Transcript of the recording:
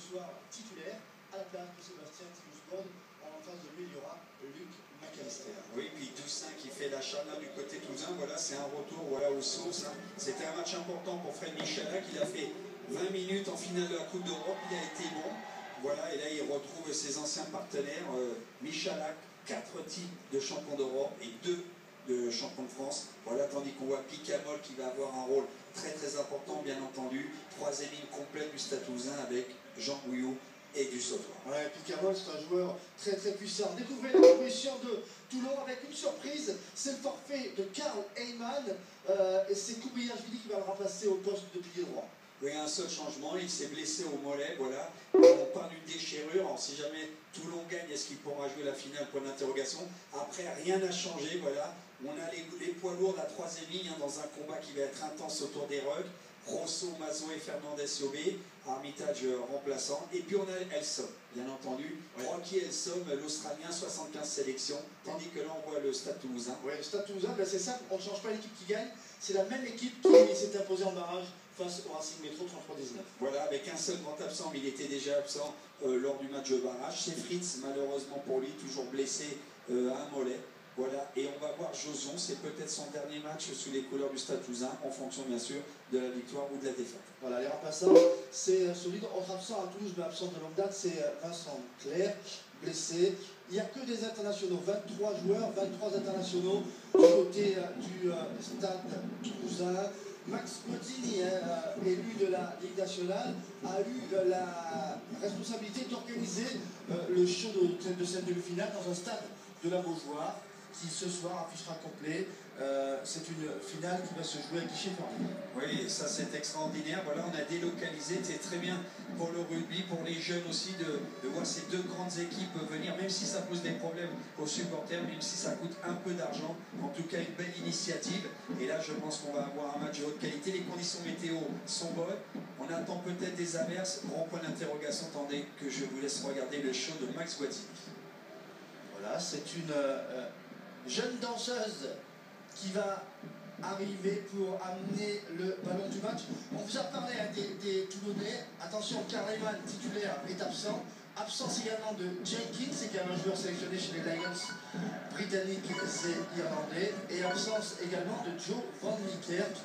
soir titulaire à la place de Sébastien Tillous-Borde. En face de lui, il y aura Luc McAllister. Oui, puis Toussaint qui fait l'achat là du côté toulousain. Voilà, c'est un retour voilà, aux sources. Hein. C'était un match important pour Fred Michalak. Il a fait 20 minutes en finale de la Coupe d'Europe. Il a été bon. Voilà, et là, il retrouve ses anciens partenaires. Michalak, 4 titres de champion d'Europe et 2 de champion de France. Voilà, tandis qu'on voit Picamol qui va avoir un rôle très très important, bien entendu. Troisième ligne complète du Stade Toulousain avec Jean Gouillot et du Sautoir. Ouais, Picamol, c'est un joueur très très puissant. Découvrez la proposition de Toulon avec une surprise. C'est le forfait de Karl Heyman et c'est Koubiyashvili qui va le remplacer au poste de pilier droit. Oui, un seul changement, il s'est blessé au mollet, voilà. On parle d'une déchirure, alors si jamais Toulon gagne, est-ce qu'il pourra jouer la finale pour l'interrogation? Après, rien n'a changé, voilà. On a les poids lourds de la troisième ligne hein, dans un combat qui va être intense autour des rugs. Rosso, Mazo et Fernandez-Yobé, Armitage remplaçant. Et puis on a Elsom, bien entendu. Rocky Elsom, l'Australien, 75 sélections. Tandis que là, on voit le Stade Toulousain. Oui, le Stade Toulousain, ben c'est simple, on ne change pas l'équipe qui gagne. C'est la même équipe qui s'est imposée en barrage face au Racing Métro 33-19. Voilà, avec un seul grand absent, mais il était déjà absent lors du match de barrage. C'est Fritz, malheureusement pour lui, toujours blessé à un mollet. Voilà, et on va voir Joson, c'est peut-être son dernier match sous les couleurs du Stade Toulousain, en fonction bien sûr de la victoire ou de la défaite. Voilà, les remplaçants, c'est solide. Autre absent à Toulouse, mais absent de longue date, c'est Vincent Clerc, blessé. Il n'y a que des internationaux, 23 joueurs, 23 internationaux du côté du Stade Toulousain. Max Bottini, élu de la Ligue nationale, a eu la responsabilité d'organiser le show de cette demi-finale dans un stade de la Beaujoire qui ce soir affichera complet. C'est une finale qui va se jouer à guichet fermé. Oui, ça c'est extraordinaire. Voilà, on a délocalisé. C'est très bien pour le rugby, pour les jeunes aussi, de voir ces deux grandes équipes venir, même si ça pose des problèmes aux supporters, même si ça coûte un peu d'argent. En tout cas, une belle initiative. Et là, je pense qu'on va avoir un match de haute qualité. Les conditions météo sont bonnes. On attend peut-être des averses. Grand point d'interrogation. Attendez que je vous laisse regarder le show de Max Bottini. Voilà, c'est une jeune danseuse qui va arriver pour amener le ballon du match. On vous a parlé hein, des Toulonnais. Attention, Karl Heyman, titulaire, est absent. Absence également de Jenkins, c'est quand même un joueur sélectionné chez les Lions britanniques et irlandais. Et absence également de Joe Van Niekerk.